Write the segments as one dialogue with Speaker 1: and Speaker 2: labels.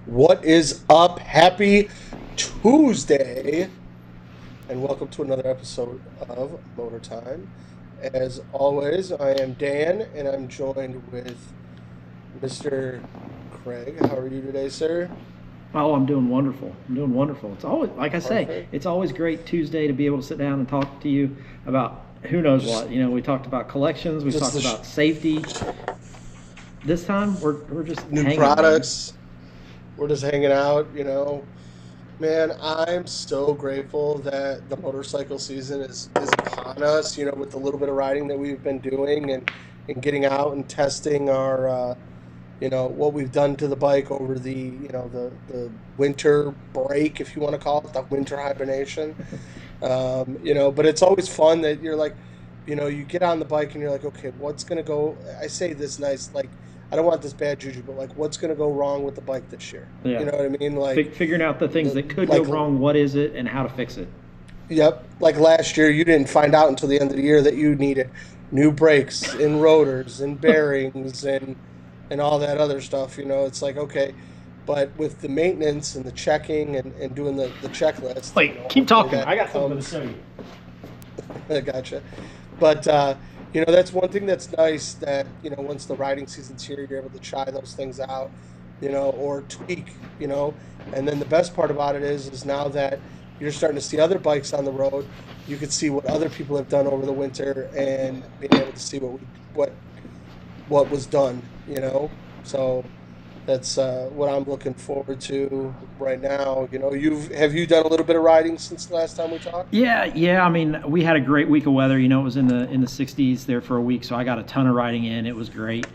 Speaker 1: What is up? Happy Tuesday, and welcome to another episode of Motor Time. As always, I am Dan, and I'm joined with Mr. Craig. How are you today, sir?
Speaker 2: Oh, I'm doing wonderful. I'm doing wonderful. It's always, like I say,
Speaker 1: Perfect.
Speaker 2: it's always great Tuesday to be able to sit down and talk to you about who knows
Speaker 1: Just,
Speaker 2: what. You know, we talked about collections, we
Speaker 1: just
Speaker 2: talked
Speaker 1: the
Speaker 2: about safety. This time, we're just
Speaker 1: new
Speaker 2: hanging, man.
Speaker 1: products. We're just hanging out, Man, I'm so grateful that the motorcycle season is upon us, with the little bit of riding that we've been doing and getting out and testing our, what we've done to the bike over the winter break, if you want to call it, the winter hibernation. But it's always fun that you're like, you get on the bike and you're like, okay, what's going to go, I say this nice, like, I don't want this bad juju, but like, what's going to go wrong with the bike this year? You
Speaker 2: Yeah.
Speaker 1: know what I mean? Like,
Speaker 2: Figuring out the things
Speaker 1: the
Speaker 2: that could go
Speaker 1: like
Speaker 2: wrong, what is it, and how to fix it.
Speaker 1: Yep. Like last year, you didn't find out until the end of the year that you needed new brakes and rotors and bearings and all that other stuff. It's like, okay, but with the maintenance and the checking and doing the checklist,
Speaker 2: Wait, keep
Speaker 1: hopefully
Speaker 2: talking. I
Speaker 1: that
Speaker 2: got something to
Speaker 1: comes.
Speaker 2: show you.
Speaker 1: I gotcha. But that's one thing that's nice that once the riding season's here, you're able to try those things out, or tweak, and then the best part about it is now that you're starting to see other bikes on the road, you can see what other people have done over the winter and being able to see what was done, So that's what I'm looking forward to right now. Have you done a little bit of riding since the last time we talked?
Speaker 2: Yeah. I mean, we had a great week of weather. You know, it was in the 60s there for a week, so I got a ton of riding in. It was great.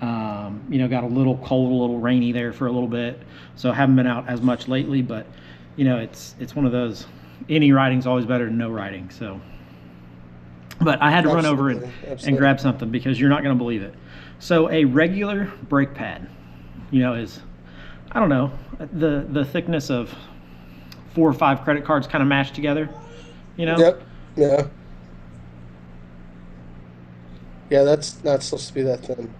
Speaker 2: Got a little cold, a little rainy there for a little bit, so I haven't been out as much lately. But it's one of those. Any riding's always better than no riding. So, but I had to run over and
Speaker 1: Absolutely,
Speaker 2: and
Speaker 1: absolutely.
Speaker 2: grab something because you're not going to believe it. So a regular brake pad, is I don't know the thickness of 4 or 5 credit cards kind of mashed together. You know,
Speaker 1: Yep. Yeah. Yeah, that's not supposed to be that thin.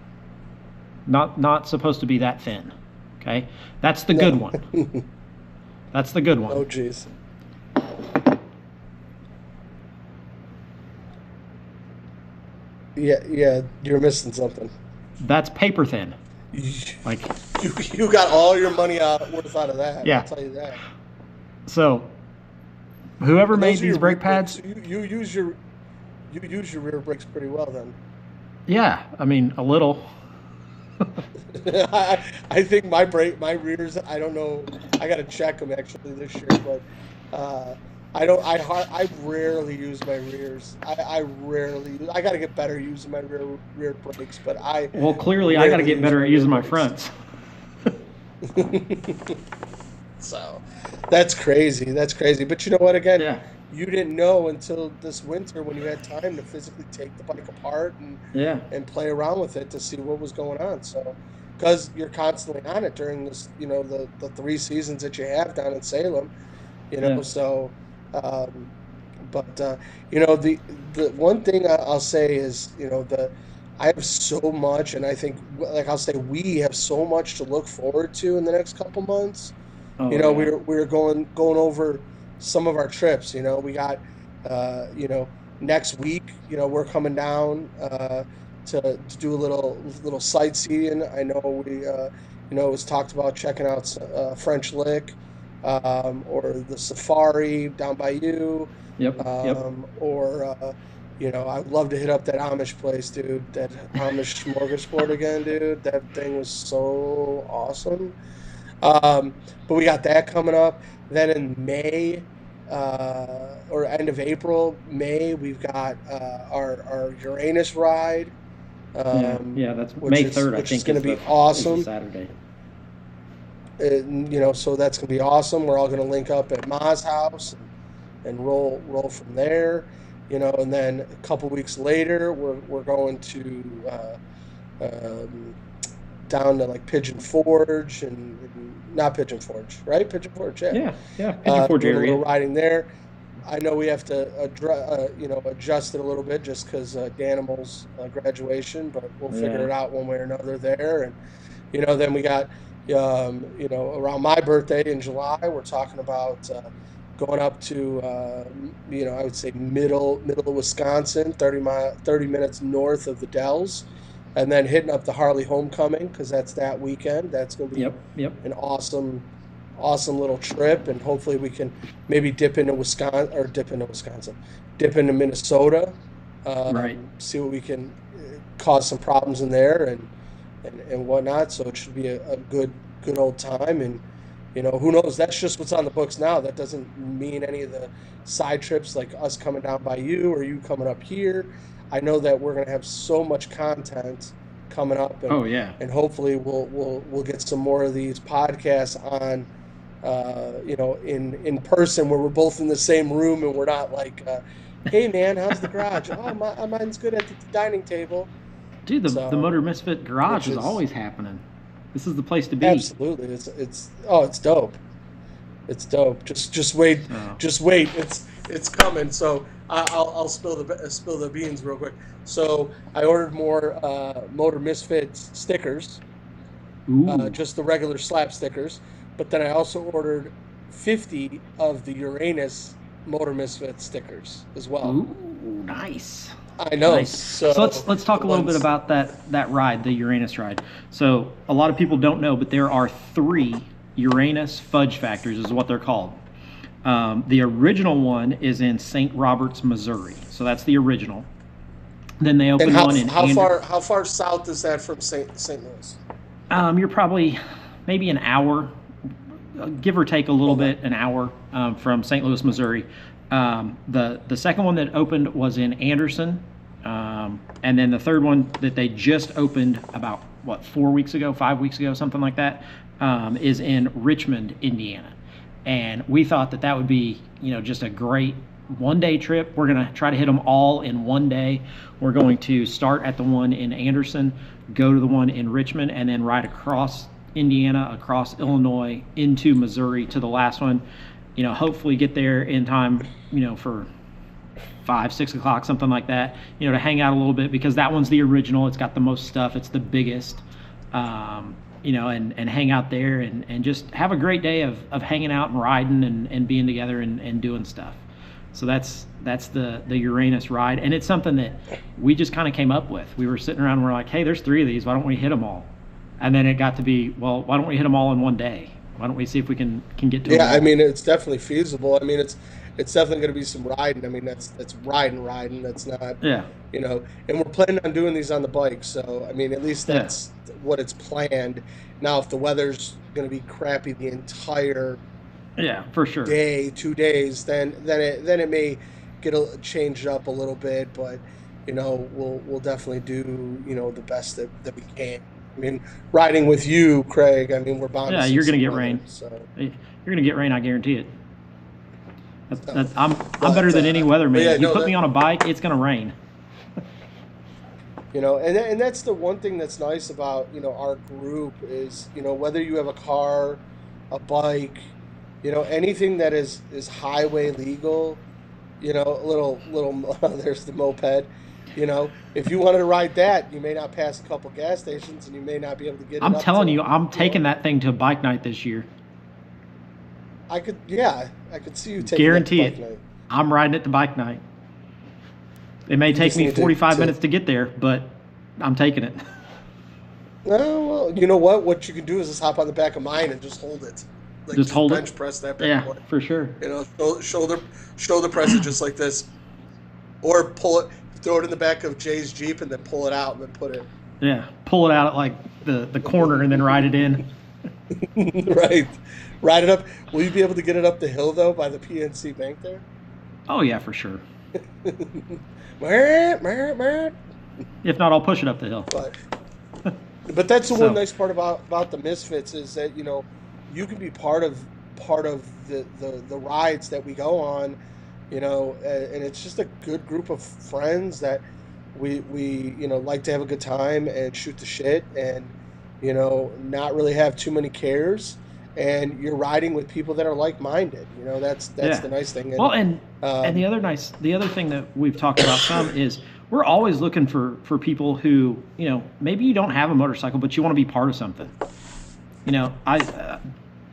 Speaker 2: not supposed to be that thin. Okay, that's the good
Speaker 1: No.
Speaker 2: one. That's the good
Speaker 1: Oh,
Speaker 2: one.
Speaker 1: geez. Yeah, yeah, you're missing something.
Speaker 2: That's paper thin.
Speaker 1: You,
Speaker 2: Like,
Speaker 1: you got all your money worth out of that. I'll
Speaker 2: yeah.
Speaker 1: tell you that.
Speaker 2: So whoever
Speaker 1: And
Speaker 2: made
Speaker 1: those are
Speaker 2: these
Speaker 1: your rear
Speaker 2: brake
Speaker 1: brakes.
Speaker 2: pads,
Speaker 1: You use your rear brakes pretty well then.
Speaker 2: yeah, I mean a little.
Speaker 1: I think my rears. I don't know. I got to check them actually this year, but I don't. I rarely use my rears. I rarely. I got to get better using my rear brakes, but I
Speaker 2: Well, clearly I got to
Speaker 1: rarely
Speaker 2: get
Speaker 1: use
Speaker 2: better
Speaker 1: my
Speaker 2: at
Speaker 1: rear
Speaker 2: using my
Speaker 1: brakes.
Speaker 2: fronts.
Speaker 1: So that's crazy. That's crazy. But you know what? Again,
Speaker 2: Yeah,
Speaker 1: you didn't know until this winter when you had time to physically take the bike apart
Speaker 2: yeah,
Speaker 1: and play around with it to see what was going on. So, because you're constantly on it during this, the 3 seasons that you have down in Salem,
Speaker 2: yeah.
Speaker 1: so, um, but the one thing I'll say is, I have so much, and I think, like I'll say, we have so much to look forward to in the next couple months.
Speaker 2: Oh yeah.
Speaker 1: We were going over some of our trips. We got uh, you know next week. We're coming down to do a little sightseeing. I know it was talked about checking out French Lick, or the Safari down by you,
Speaker 2: Yep.
Speaker 1: or I'd love to hit up that Amish place, dude. That Amish smorgasbord again, dude. That thing was so awesome. Um, but we got that coming up. Then in May, or end of April, May, we've got our Uranus ride,
Speaker 2: Yeah. That's
Speaker 1: which
Speaker 2: May
Speaker 1: is
Speaker 2: 3rd. I
Speaker 1: which is
Speaker 2: think
Speaker 1: going to
Speaker 2: is
Speaker 1: be
Speaker 2: the
Speaker 1: awesome.
Speaker 2: Saturday.
Speaker 1: So that's going to be awesome. We're all going to link up at Ma's house and roll from there. and then a couple weeks later, we're going to um, down to like Pigeon Forge and not Pigeon Forge, right? Pigeon Forge, yeah.
Speaker 2: Yeah, yeah, Pigeon Forge
Speaker 1: Doing a
Speaker 2: area.
Speaker 1: little riding there. I know we have to adjust it a little bit just because Danimal's graduation, but we'll figure
Speaker 2: Yeah.
Speaker 1: it out one way or another there. And then we got around my birthday in July, we're talking about going up to I would say middle of Wisconsin, 30 minutes north of the Dells, and then hitting up the Harley Homecoming because that's that weekend. That's going to be
Speaker 2: Yep. Yep.
Speaker 1: an awesome little trip, and hopefully we can maybe dip into Minnesota,
Speaker 2: Right.
Speaker 1: see what we can cause some problems in there and whatnot. So it should be a good old time, and who knows? That's just what's on the books now. That doesn't mean any of the side trips like us coming down by you or you coming up here. I know that we're gonna have so much content coming up, and
Speaker 2: Oh yeah.
Speaker 1: hopefully we'll get some more of these podcasts on in person where we're both in the same room and we're not like, hey man, how's the garage? Oh, mine's good at the dining table.
Speaker 2: Dude, the
Speaker 1: So,
Speaker 2: Motor Misfit garage
Speaker 1: which
Speaker 2: is
Speaker 1: is
Speaker 2: always happening. This is the place to be.
Speaker 1: absolutely, it's dope. It's dope. Just wait,
Speaker 2: So,
Speaker 1: just wait. It's coming. So I'll spill the beans real quick. So I ordered more Motor Misfits stickers,
Speaker 2: ooh,
Speaker 1: just the regular slap stickers. But then I also ordered 50 of the Uranus Motor Misfit stickers as well.
Speaker 2: ooh, nice,
Speaker 1: I know.
Speaker 2: nice. So
Speaker 1: So
Speaker 2: let's
Speaker 1: the
Speaker 2: talk a little bit
Speaker 1: ones,
Speaker 2: about that ride, the Uranus ride. So a lot of people don't know, but there are 3 Uranus fudge factories, is what they're called. The original one is in St. Roberts, Missouri. So that's the original. Then they
Speaker 1: and
Speaker 2: opened one in
Speaker 1: how far south is that from St. Louis?
Speaker 2: You're probably maybe an hour, give or take a little
Speaker 1: Okay.
Speaker 2: bit, an hour from St. Louis, Missouri. The second one that opened was in Anderson, and then the third one that they just opened about 4 weeks ago, 5 weeks ago, something like that, is in Richmond, Indiana. And we thought that would be just a great one-day trip. We're going to try to hit them all in one day. We're going to start at the one in Anderson, go to the one in Richmond, and then ride across Indiana, across Illinois, into Missouri to the last one. Hopefully get there in time, for 5, 6 o'clock, something like that, to hang out a little bit because that one's the original. It's got the most stuff. It's the biggest, and hang out there and just have a great day of hanging out and riding and being together and doing stuff. So that's the Uranus ride, and it's something that we just kind of came up with. We were sitting around and we're like, hey, there's 3 of these. Why don't we hit them all? And then it got to be, well, why don't we hit them all in one day? Why don't we see if we can get to them
Speaker 1: Yeah, I
Speaker 2: all?
Speaker 1: mean it's definitely feasible. I mean it's definitely going to be some riding. I mean that's riding. That's not,
Speaker 2: Yeah,
Speaker 1: and we're planning on doing these on the bike. So I mean at least
Speaker 2: yeah,
Speaker 1: that's what it's planned. Now if the weather's going to be crappy the entire
Speaker 2: yeah, for sure.
Speaker 1: day, 2 days, then it may get changed up a little bit. But we'll definitely do the best that we can. I mean, riding with you, Craig. I mean, we're bound to
Speaker 2: Yeah,
Speaker 1: see
Speaker 2: you're gonna
Speaker 1: some
Speaker 2: get
Speaker 1: weather.
Speaker 2: rain.
Speaker 1: So,
Speaker 2: You're gonna get rain. I guarantee it.
Speaker 1: so
Speaker 2: I'm better than any
Speaker 1: but yeah,
Speaker 2: weatherman. You
Speaker 1: no,
Speaker 2: put me on a bike, it's gonna rain.
Speaker 1: and that's the one thing that's nice about our group is whether you have a car, a bike, anything that is highway legal, a little there's the moped. If you wanted to ride that, you may not pass a couple gas stations, and you may not be able to get it
Speaker 2: I'm
Speaker 1: up
Speaker 2: telling
Speaker 1: to
Speaker 2: you, I'm
Speaker 1: you know.
Speaker 2: taking that thing to bike night this year.
Speaker 1: I could see you taking that to
Speaker 2: Guarantee
Speaker 1: bike
Speaker 2: it.
Speaker 1: night.
Speaker 2: I'm riding it to bike night. It may
Speaker 1: You
Speaker 2: take
Speaker 1: just
Speaker 2: me
Speaker 1: need
Speaker 2: 45
Speaker 1: to
Speaker 2: minutes to get there, but I'm taking it.
Speaker 1: No, well, you know what? What you can do is just hop on the back of mine and just hold it, like
Speaker 2: Just
Speaker 1: just
Speaker 2: hold it.
Speaker 1: bench press that bad
Speaker 2: Yeah,
Speaker 1: boy.
Speaker 2: for sure.
Speaker 1: Shoulder press it just like this, or pull it, throw it in the back of Jay's Jeep, and then pull it out and then put it.
Speaker 2: Yeah, pull it out at like the corner and then ride it in.
Speaker 1: Right, ride it up. Will you be able to get it up the hill though by the PNC Bank there?
Speaker 2: Oh yeah, for sure.
Speaker 1: Meow, meow, meow.
Speaker 2: If not, I'll push it up the hill.
Speaker 1: But that's the one
Speaker 2: So
Speaker 1: nice part about the Misfits is that you can be part of the rides that we go on, and it's just a good group of friends that we like to have a good time and shoot the shit and not really have too many cares, and you're riding with people that are like-minded. That's
Speaker 2: Yeah.
Speaker 1: the nice thing.
Speaker 2: Well,
Speaker 1: And
Speaker 2: and
Speaker 1: um
Speaker 2: the other thing that we've talked about some is we're always looking for people who, maybe you don't have a motorcycle, but you want to be part of something.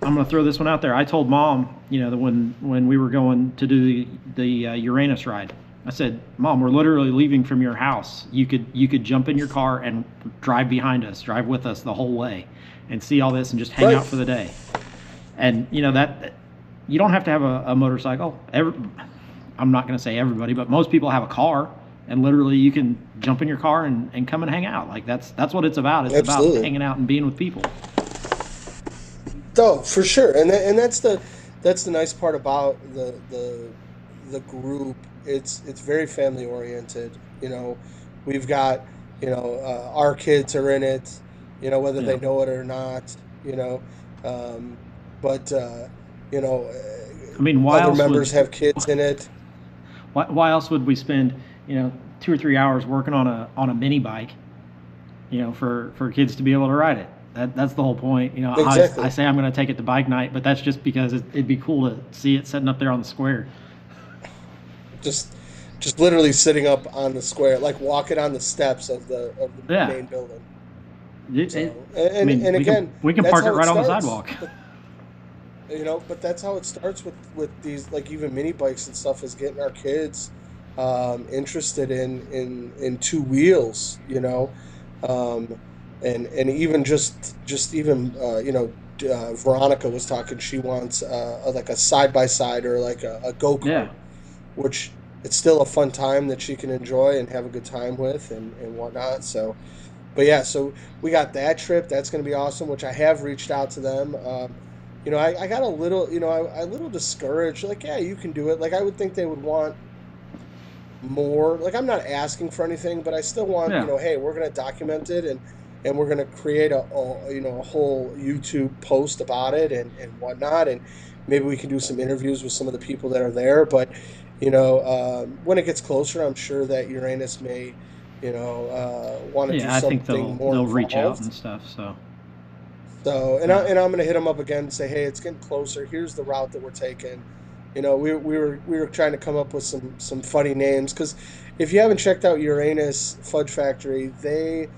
Speaker 2: I'm going to throw this one out there. I told mom, that when we were going to do the Uranus ride, I said, "Mom, we're literally leaving from your house. You could jump in your car and drive behind us, drive with us the whole way, and see all this and just hang
Speaker 1: right.
Speaker 2: out for the day." And that you don't have to have a motorcycle. I'm not going to say everybody, but most people have a car, and literally you can jump in your car and come and hang out. Like that's what it's about. It's about
Speaker 1: Absolutely.
Speaker 2: hanging out and being with people.
Speaker 1: Oh, for sure. And that's the nice part about the group. It's very family oriented. We've got our kids are in it. Whether
Speaker 2: Yeah.
Speaker 1: they know it or not. You know, um, but
Speaker 2: I mean,
Speaker 1: other members have kids in it.
Speaker 2: why else would we spend 2 or 3 hours working on a mini bike, for kids to be able to ride it? That's the whole point. I
Speaker 1: Exactly.
Speaker 2: say I'm going to take it to bike night, but that's just because it'd be cool to see it sitting up there on the square.
Speaker 1: Just just literally sitting up on the square, like walking on the steps of the
Speaker 2: Yeah.
Speaker 1: main building.
Speaker 2: It, it,
Speaker 1: So
Speaker 2: I mean,
Speaker 1: and again,
Speaker 2: we can
Speaker 1: that's
Speaker 2: park it
Speaker 1: how it
Speaker 2: right on the
Speaker 1: starts.
Speaker 2: sidewalk.
Speaker 1: But that's how it starts with these, like, even mini bikes and stuff, is getting our kids interested in two wheels. Um, and even just even Veronica was talking. She wants like a side by side, or like a go
Speaker 2: Yeah.
Speaker 1: kart, which it's still a fun time that she can enjoy and have a good time with, and whatnot. So, but yeah, so we got that trip. That's going to be awesome. Which I have reached out to them. I got a little, I little discouraged. Like, yeah, you can do it. Like, I would think they would want more. Like, I'm not asking for anything, but I still want,
Speaker 2: Yeah.
Speaker 1: hey, we're going to document it, and we're going to create a whole YouTube post about it, and whatnot. And maybe we can do some interviews with some of the people that are there. But when it gets closer, I'm sure that Uranus may, want to do
Speaker 2: Yeah, I think
Speaker 1: something more
Speaker 2: they'll reach out
Speaker 1: involved.
Speaker 2: and stuff. So,
Speaker 1: So,
Speaker 2: uh,
Speaker 1: and I'm gonna hit them up again and say, hey, it's getting closer. Here's the route that we're taking. We were trying to come up with some funny names, because if you haven't checked out Uranus Fudge Factory, they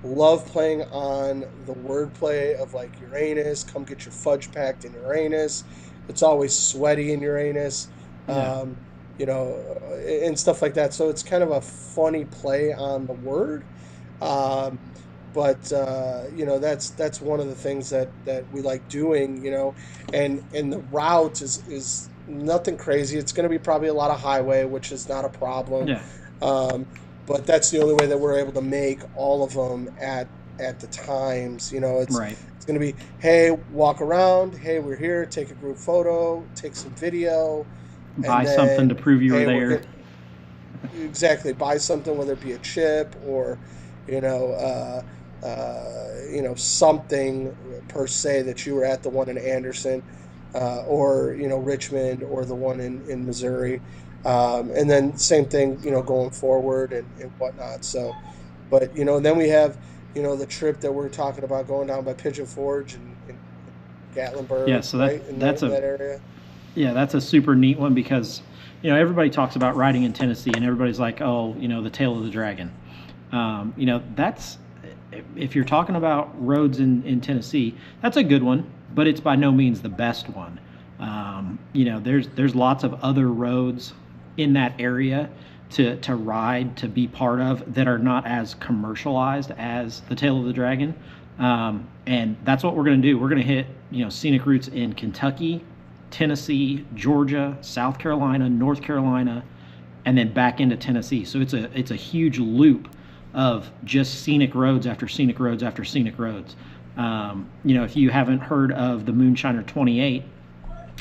Speaker 1: love playing on the wordplay of, like, Uranus. Come get your fudge packed in Uranus. It's always sweaty in Uranus,
Speaker 2: yeah.
Speaker 1: um, and stuff like that. So it's kind of a funny play on the word. Um, but that's one of the things that we like doing. And the route is nothing crazy. It's going to be probably a lot of highway, which is not a problem.
Speaker 2: Yeah.
Speaker 1: um, but that's the only way that we're able to make all of them at the times.
Speaker 2: Right.
Speaker 1: It's going to be, hey, walk around, hey, we're here, take a group photo, take some video, and
Speaker 2: Buy something to
Speaker 1: then,
Speaker 2: prove you were
Speaker 1: hey, we're
Speaker 2: there.
Speaker 1: good. Exactly, buy something, whether it be a chip, or you know something per se, that you were at the one in Anderson, or Richmond, or the one in Missouri. And then same thing, going forward, and whatnot. So, but and then we have the trip that we're talking about, going down by Pigeon Forge, and
Speaker 2: Yeah.
Speaker 1: Gatlinburg,
Speaker 2: So
Speaker 1: right in
Speaker 2: that's a
Speaker 1: that area.
Speaker 2: that's a super neat one because everybody talks about riding in Tennessee and everybody's like, oh, the tail of the dragon. That's if you're talking about roads in Tennessee, that's a good one, but it's by no means the best one. There's lots of other roads in that area to ride, to be part of, that are not as commercialized as the tail of the dragon. And that's what we're going to do. We're going to hit scenic routes in Kentucky, Tennessee, Georgia, South Carolina, North Carolina, and then back into Tennessee. So it's a huge loop of just scenic roads after scenic roads after scenic roads. If you haven't heard of the Moonshiner 28,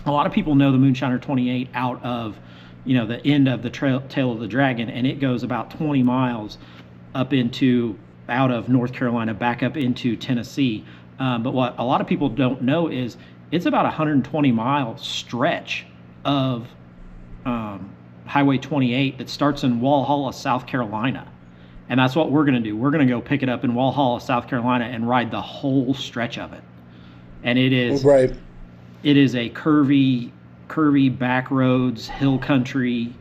Speaker 2: a lot of people know the Moonshiner 28 out of the end of the tail of the dragon, and it goes about 20 miles up into out of North Carolina back up into Tennessee. But what a lot of people don't know is it's about a 120-mile stretch of Highway 28 that starts in Walhalla, South Carolina. And that's what we're going to do. We're going to go pick it up in Walhalla, South Carolina, and ride the whole stretch of it. And
Speaker 1: Right.
Speaker 2: it is a curvy back roads, hill country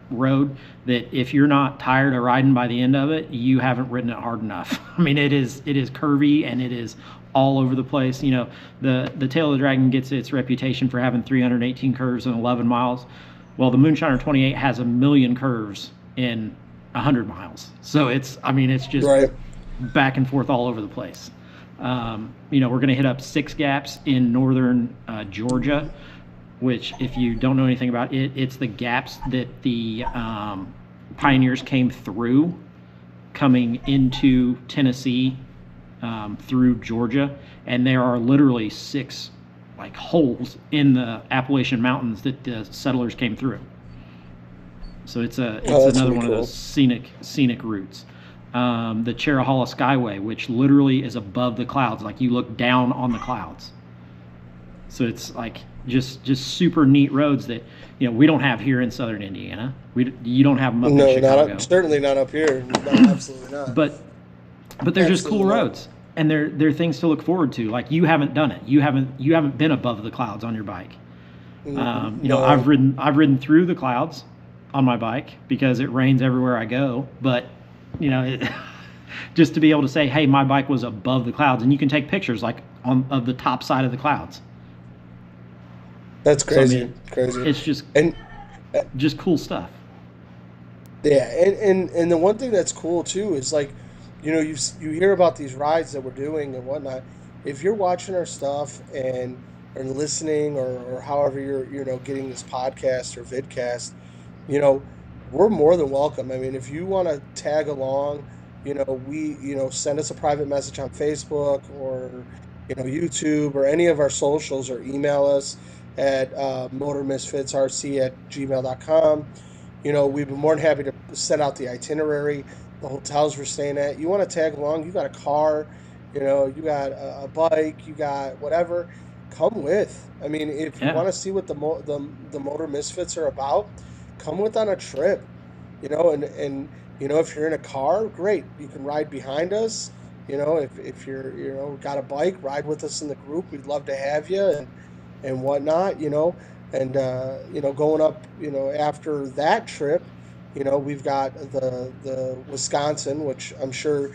Speaker 2: road that if you're not tired of riding by the end of it, you haven't ridden it hard enough. I mean, it is curvy and it is all over the place. You know, the Tail of the Dragon gets its reputation for having 318 curves in 11 miles. Well, the Moonshiner 28 has a million curves in 100 miles. So it's just
Speaker 1: Right.
Speaker 2: back and forth all over the place. We're going to hit up 6 gaps in northern Georgia, which, if you don't know anything about it, it's the gaps that the pioneers came through coming into Tennessee through Georgia. And there are literally 6 like holes in the Appalachian Mountains that the settlers came through. So it's another one of those scenic routes. The Cherahalla Skyway, which literally is above the clouds, like you look down on the clouds. So it's like just super neat roads that we don't have here in southern Indiana. You don't have them up in Chicago.
Speaker 1: Certainly not up here. No, absolutely not.
Speaker 2: But they're just cool roads, and they're things to look forward to. Like, you haven't done it. You haven't been above the clouds on your bike.
Speaker 1: No.
Speaker 2: I've ridden through the clouds on my bike because it rains everywhere I go. But just to be able to say, hey, my bike was above the clouds, and you can take pictures like of the top side of the clouds.
Speaker 1: That's crazy.
Speaker 2: So,
Speaker 1: crazy.
Speaker 2: It's just cool stuff.
Speaker 1: Yeah, and the one thing that's cool too is, like, you hear about these rides that we're doing and whatnot. If you're watching our stuff or listening or however you're getting this podcast or vidcast, we're more than welcome. I mean, if you want to tag along, send us a private message on Facebook or YouTube or any of our socials, or email us at motormisfitsrc@gmail.com. We've been more than happy to set out the itinerary, the hotels we're staying at. You want to tag along, you got a car, you got a bike, you got whatever, come with. I mean, if you want to see what the Motor Misfits are about, come with on a trip, and if you're in a car, great, you can ride behind us. If you're got a bike, ride with us in the group. We'd love to have you and whatnot, and going up, after that trip, we've got the Wisconsin, which I'm sure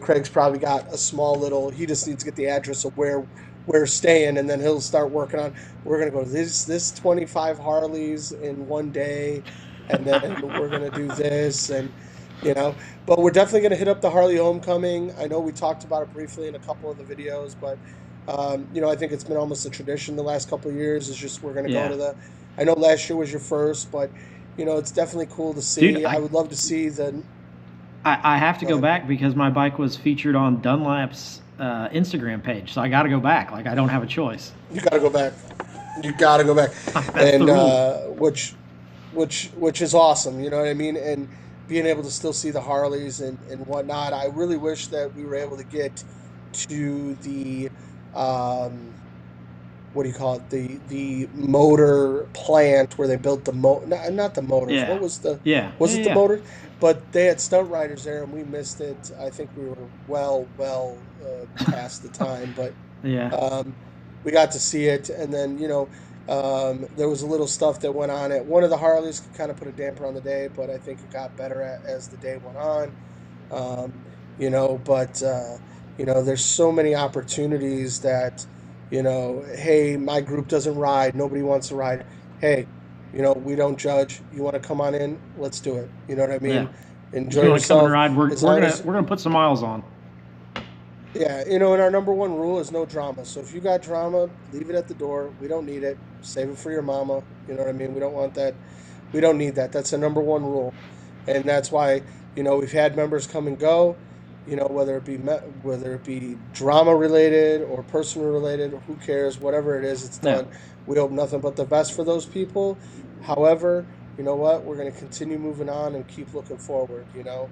Speaker 1: Craig's probably got a small little. He just needs to get the address of where we're staying, and then he'll start working on. We're gonna go to this 25 Harleys in one day, and then we're gonna do this, and but we're definitely gonna hit up the Harley Homecoming. I know we talked about it briefly in a couple of the videos, but I think it's been almost a tradition the last couple of years. It's just we're gonna go to the. I know last year was your first, but it's definitely cool to see.
Speaker 2: Dude,
Speaker 1: I would love to see the.
Speaker 2: I have to go back because my bike was featured on Dunlap's Instagram page, so I got to go back. Like, I don't have a choice.
Speaker 1: You got to go back. You got to go back, and which is awesome. You know what I mean? And being able to still see the Harleys and whatnot. I really wish that we were able to get to the what do you call it? The motor plant where they built the not the motors.
Speaker 2: Yeah.
Speaker 1: What was the
Speaker 2: Was
Speaker 1: it the motor? But they had stunt riders there, and we missed it. I think we were well past the time, but we got to see it. And then there was a little stuff that went on at one of the Harleys, kind of put a damper on the day, but I think it got better as the day went on. There's so many opportunities that, hey, my group doesn't ride, nobody wants to ride. Hey, we don't judge. You want to come on in? Let's do it. You know what I mean?
Speaker 2: Yeah.
Speaker 1: Enjoy
Speaker 2: if you want
Speaker 1: yourself.
Speaker 2: To come and ride, we're gonna put some miles on.
Speaker 1: Yeah, and our number one rule is no drama. So if you got drama, leave it at the door. We don't need it. Save it for your mama. You know what I mean? We don't want that. We don't need that. That's the number one rule, and that's why we've had members come and go. Whether it be drama related or personal related, or who cares? Whatever it is, it's done.
Speaker 2: Yeah.
Speaker 1: We hope nothing but the best for those people. However, you know what? We're going to continue moving on and keep looking forward. With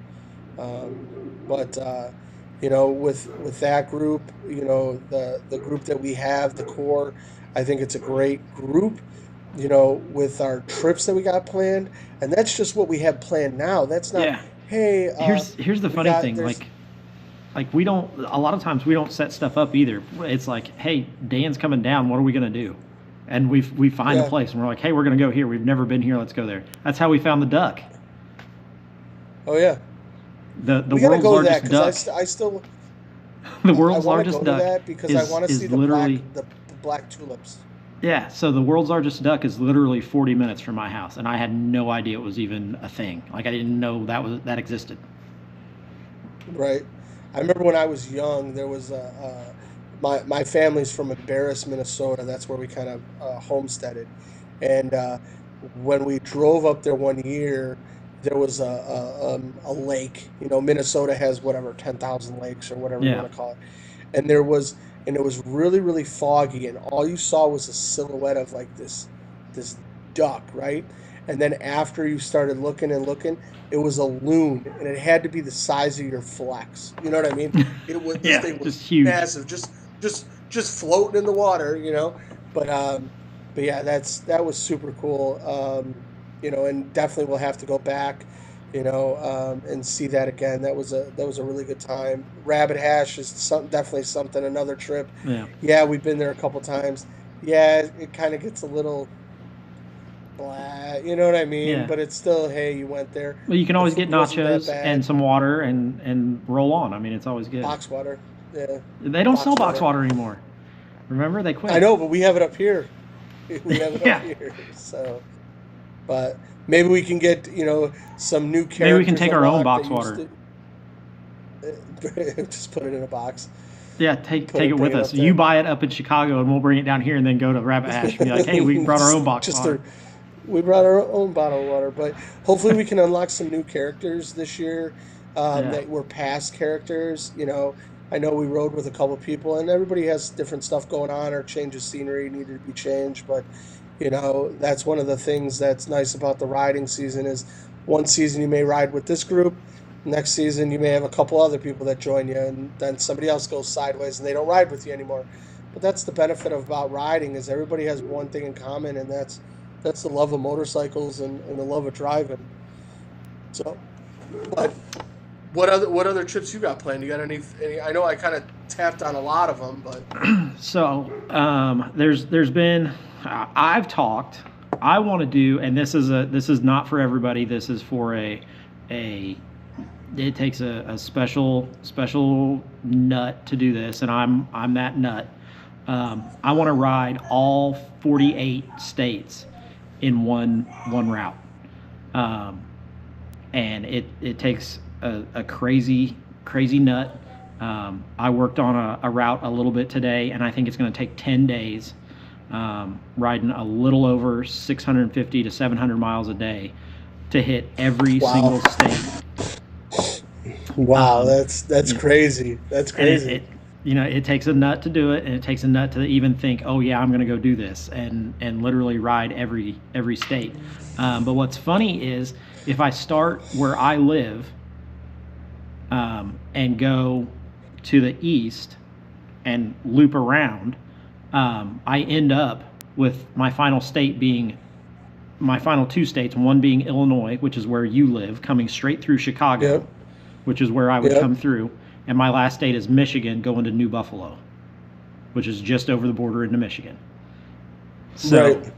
Speaker 1: that group, the group that we have, the core, I think it's a great group. with our trips that we got planned, and that's just what we have planned now. That's not,
Speaker 2: Yeah.
Speaker 1: hey,
Speaker 2: Here's the
Speaker 1: we
Speaker 2: funny
Speaker 1: got
Speaker 2: thing.
Speaker 1: there's
Speaker 2: Like we don't. A lot of times we don't set stuff up either. It's like, hey, Dan's coming down. What are we gonna do? And we find a
Speaker 1: yeah,
Speaker 2: place and we're like, hey, we're gonna go here. We've never been here. Let's go there. That's how we found the duck.
Speaker 1: oh yeah,
Speaker 2: The
Speaker 1: we got to
Speaker 2: world's
Speaker 1: go to that
Speaker 2: largest
Speaker 1: because
Speaker 2: duck.
Speaker 1: I still
Speaker 2: The
Speaker 1: I
Speaker 2: world's
Speaker 1: want to
Speaker 2: largest
Speaker 1: go to
Speaker 2: duck
Speaker 1: that because I want to see
Speaker 2: is literally,
Speaker 1: the black tulips.
Speaker 2: yeah. So the world's largest duck is literally 40 minutes from my house, and I had no idea it was even a thing. Like I didn't know that existed.
Speaker 1: Right. I remember when I was young, there was my family's from Embarrass, Minnesota. That's where we kind of homesteaded, and when we drove up there one year, there was a lake. Minnesota has whatever 10,000 lakes or whatever you
Speaker 2: Yeah.
Speaker 1: want to call it, and it was really really foggy, and all you saw was a silhouette of like this duck, right? And then after you started looking and looking, it was a loon, and it had to be the size of your flex. You know what I mean? It was This
Speaker 2: Yeah.
Speaker 1: thing was
Speaker 2: Just huge.
Speaker 1: massive, just floating in the water. But but yeah, that was super cool. And definitely we'll have to go back, and see that again. That was a really good time. Rabbit Hash is definitely something. Another trip.
Speaker 2: Yeah.
Speaker 1: Yeah, we've been there a couple times. Yeah, it kind of gets a little blah, you know what I mean?
Speaker 2: Yeah.
Speaker 1: But it's still, hey, you went there.
Speaker 2: Well, you can
Speaker 1: The
Speaker 2: always get
Speaker 1: food wasn't that
Speaker 2: nachos and
Speaker 1: bad.
Speaker 2: some water and roll on. I mean, it's always good.
Speaker 1: Box water. Yeah,
Speaker 2: They don't sell
Speaker 1: box
Speaker 2: box
Speaker 1: water.
Speaker 2: water anymore. Remember, they
Speaker 1: I
Speaker 2: quit.
Speaker 1: know, but we have it up here. We have it up
Speaker 2: Yeah.
Speaker 1: here. So, but maybe we can get, some new
Speaker 2: Maybe we can
Speaker 1: characters
Speaker 2: take our own
Speaker 1: unlocked that
Speaker 2: box
Speaker 1: used
Speaker 2: water.
Speaker 1: to just put it in a box.
Speaker 2: Yeah, take it
Speaker 1: Bring
Speaker 2: with
Speaker 1: it
Speaker 2: us.
Speaker 1: up
Speaker 2: You
Speaker 1: there.
Speaker 2: buy it up in Chicago, and we'll bring it down here, and then go to Rabbit Hash and be like, "Hey, we brought our own box
Speaker 1: Just
Speaker 2: water."
Speaker 1: we brought our own bottle of water, but hopefully we can unlock some new characters this year,
Speaker 2: Yeah.
Speaker 1: that were past characters. I know we rode with a couple people, and everybody has different stuff going on or change of scenery needed to be changed. But that's one of the things that's nice about the riding season is one season you may ride with this group, next season you may have a couple other people that join you, and then somebody else goes sideways and they don't ride with you anymore. But that's the benefit of about riding is everybody has one thing in common, and that's the love of motorcycles and the love of driving. So, but what other trips you got planned? You got any? I know I kind of tapped on a lot of them, but
Speaker 2: So there's been I've talked. I want to do, and this is not for everybody. This is for a it takes a special nut to do this, and I'm that nut. I want to ride all 48 states in one route, um, and it takes a crazy nut. I worked on a route a little bit today, and I think it's going to take 10 days, riding a little over 650 to 700 miles a day to hit every
Speaker 1: wow,
Speaker 2: single state.
Speaker 1: wow,
Speaker 2: Um,
Speaker 1: that's
Speaker 2: yeah,
Speaker 1: crazy. That's
Speaker 2: and
Speaker 1: crazy.
Speaker 2: it takes a nut to do it, and it takes a nut to even think, oh yeah, I'm going to go do this, and literally ride every state. But what's funny is if I start where I live, and go to the east and loop around, I end up with my final state being my final two states, one being Illinois, which is where you live, coming straight through Chicago,
Speaker 1: Yep,
Speaker 2: which is where I would
Speaker 1: yep,
Speaker 2: come through, and my last state is Michigan, going to New Buffalo, which is just over the border into Michigan. So,
Speaker 1: right.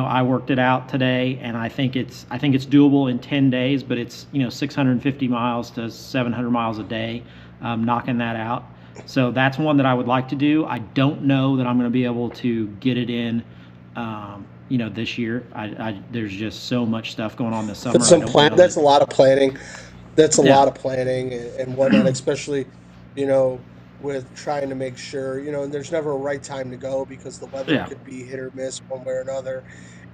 Speaker 2: I worked it out today, and I think it's doable in 10 days, but it's 650 miles to 700 miles a day, knocking that out. So that's one that I would like to do. I don't know that I'm going to be able to get it in, this year. There's just so much stuff going on this
Speaker 1: That's
Speaker 2: summer. I
Speaker 1: some
Speaker 2: don't
Speaker 1: plan.
Speaker 2: know that.
Speaker 1: That's a lot of planning. That's a
Speaker 2: Yeah,
Speaker 1: lot of planning and whatnot, especially, you know, with trying to make sure, and there's never a right time to go because the weather
Speaker 2: yeah,
Speaker 1: could be hit or miss one way or another,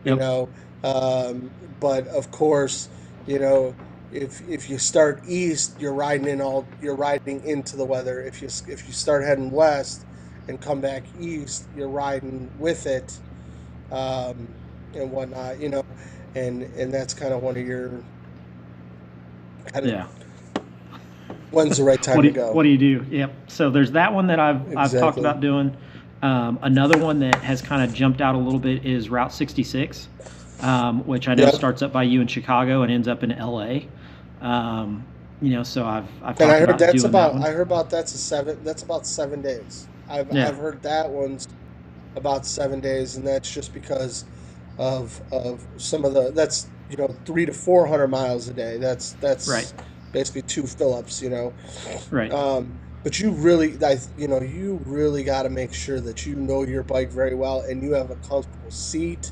Speaker 1: you
Speaker 2: yep,
Speaker 1: know. But of course, you know, if you start east, you're riding into the weather. If you start heading west and come back east, you're riding with it, and whatnot, and that's kind of one of your kind of
Speaker 2: yeah.
Speaker 1: when's the right
Speaker 2: what
Speaker 1: time
Speaker 2: do
Speaker 1: to
Speaker 2: you, what
Speaker 1: go.
Speaker 2: do you do? Yep. So there's that one that I've talked
Speaker 1: Exactly.
Speaker 2: about doing. Another one that has kind of jumped out a little bit is Route 66, which I know
Speaker 1: Yep.
Speaker 2: starts up by you in Chicago and ends up in LA. So I've
Speaker 1: And I
Speaker 2: talked
Speaker 1: heard
Speaker 2: about
Speaker 1: that's
Speaker 2: doing that
Speaker 1: about
Speaker 2: one.
Speaker 1: I heard about that's a seven that's about 7 days.
Speaker 2: Yeah,
Speaker 1: I've heard that one's about 7 days, and that's just because of some of the that's 300 to 400 miles a day.
Speaker 2: right,
Speaker 1: That's basically two Phillips,
Speaker 2: right.
Speaker 1: But you really got to make sure that you know your bike very well and you have a comfortable seat,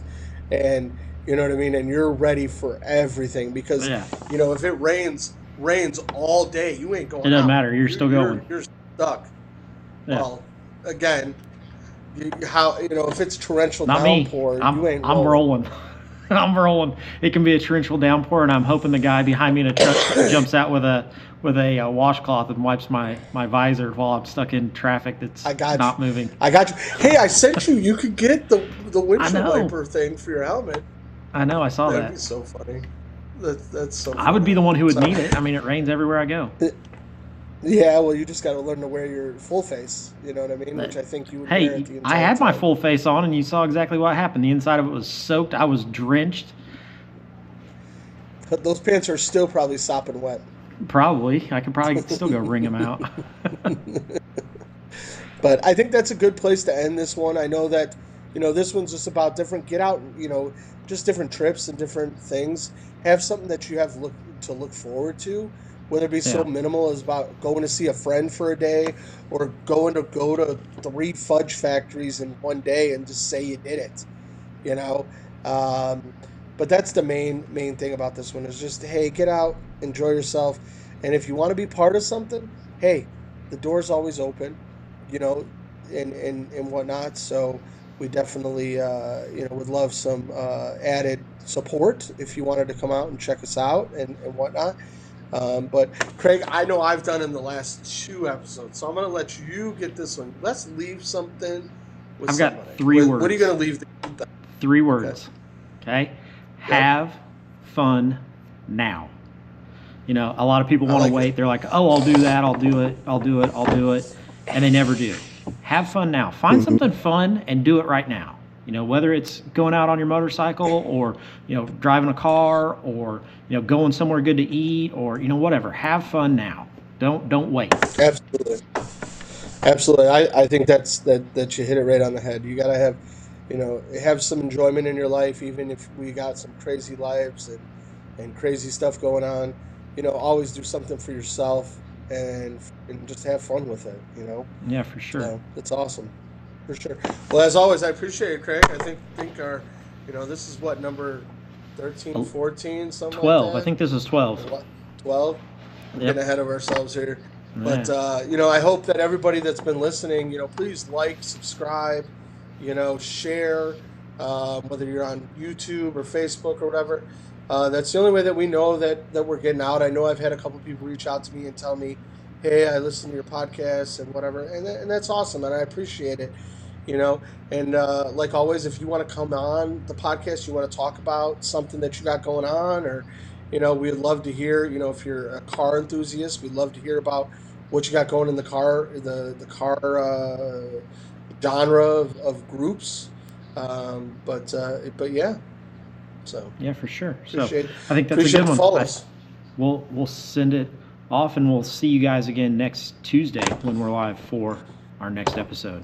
Speaker 1: and you know what I mean, and you're ready for everything because
Speaker 2: Yeah,
Speaker 1: if it rains all day, you ain't
Speaker 2: it
Speaker 1: going
Speaker 2: doesn't
Speaker 1: out.
Speaker 2: matter. You're
Speaker 1: You're
Speaker 2: still
Speaker 1: you're
Speaker 2: going.
Speaker 1: you're stuck.
Speaker 2: Yeah,
Speaker 1: Well, again, if it's torrential
Speaker 2: not me.
Speaker 1: downpour,
Speaker 2: I'm
Speaker 1: you ain't
Speaker 2: I'm
Speaker 1: rolling.
Speaker 2: rolling. I'm rolling. It can be a torrential downpour, and I'm hoping the guy behind me in a truck jumps out with a washcloth and wipes my visor while I'm stuck in traffic that's
Speaker 1: I got you.
Speaker 2: not moving.
Speaker 1: I got you. Hey, I sent you. You could get the
Speaker 2: I
Speaker 1: windshield
Speaker 2: know.
Speaker 1: wiper thing for your helmet.
Speaker 2: I know. I saw
Speaker 1: That'd
Speaker 2: that.
Speaker 1: be so funny. That's so
Speaker 2: I would be the
Speaker 1: funny.
Speaker 2: one who would
Speaker 1: So,
Speaker 2: need it. I mean, it rains everywhere I go.
Speaker 1: yeah, well, you just got to learn to wear your full face. You know what I mean? Which I think you would wear it
Speaker 2: Hey,
Speaker 1: the
Speaker 2: I
Speaker 1: entire
Speaker 2: had my
Speaker 1: time.
Speaker 2: full face on, and you saw exactly what happened. The inside of it was soaked. I was drenched.
Speaker 1: But those pants are still probably sopping wet.
Speaker 2: Probably. I could probably still go wring them out.
Speaker 1: But I think that's a good place to end this one. I know that, this one's just about different. Get out, just different trips and different things. Have something that you have look forward to, whether it be so
Speaker 2: Yeah.
Speaker 1: minimal as about going to see a friend for a day or go to three fudge factories in one day and just say you did it, you know. Um, but that's the main thing about this one is just, hey, get out, enjoy yourself, and if you want to be part of something, hey, the door's always open, you know, and whatnot. So we definitely would love some added support if you wanted to come out and check us out and whatnot. But Craig, I know I've done in the last two episodes, so I'm going to let you get this one. Let's leave something with
Speaker 2: I've got
Speaker 1: somebody.
Speaker 2: three
Speaker 1: What are you going to
Speaker 2: words.
Speaker 1: leave?
Speaker 2: Three
Speaker 1: Okay.
Speaker 2: words. Okay?
Speaker 1: Yep.
Speaker 2: Have fun now. A lot of people
Speaker 1: I
Speaker 2: want to
Speaker 1: like it.
Speaker 2: wait. They're like, oh, I'll do that. I'll do it. I'll do it. I'll do it. And they never do. Have fun now. Find
Speaker 1: Hmm.
Speaker 2: something fun and do it right now. Whether it's going out on your motorcycle or, driving a car or, going somewhere good to eat or, whatever. Have fun now. Don't wait.
Speaker 1: Absolutely. Absolutely. I think that you hit it right on the head. You got to have some enjoyment in your life, even if we got some crazy lives and crazy stuff going on. Always do something for yourself and just have fun with it.
Speaker 2: Yeah, for sure.
Speaker 1: So it's awesome. For sure. Well, as always, I appreciate it, Craig. I think our, this is what, number 13,
Speaker 2: Oh,
Speaker 1: 14, something like
Speaker 2: 12. I
Speaker 1: that?
Speaker 2: think this is
Speaker 1: Or
Speaker 2: 12.
Speaker 1: what? 12? We're getting
Speaker 2: Yep.
Speaker 1: ahead of ourselves here. But,
Speaker 2: Yeah.
Speaker 1: I hope that everybody that's been listening, please like, subscribe, share, whether you're on YouTube or Facebook or whatever. That's the only way that we know that we're getting out. I know I've had a couple people reach out to me and tell me, hey, I listen to your podcast and whatever. And that's awesome. And I appreciate it, you know. And like always, if you want to come on the podcast, you want to talk about something that you got going on, or, we'd love to hear, if you're a car enthusiast, we'd love to hear about what you got going in the car, the car genre of groups. But yeah, so
Speaker 2: Yeah, for sure. So
Speaker 1: appreciate
Speaker 2: I think that's a
Speaker 1: appreciate
Speaker 2: good
Speaker 1: the
Speaker 2: one.
Speaker 1: follows.
Speaker 2: We'll send it off, and we'll see you guys again next Tuesday when we're live for our next episode.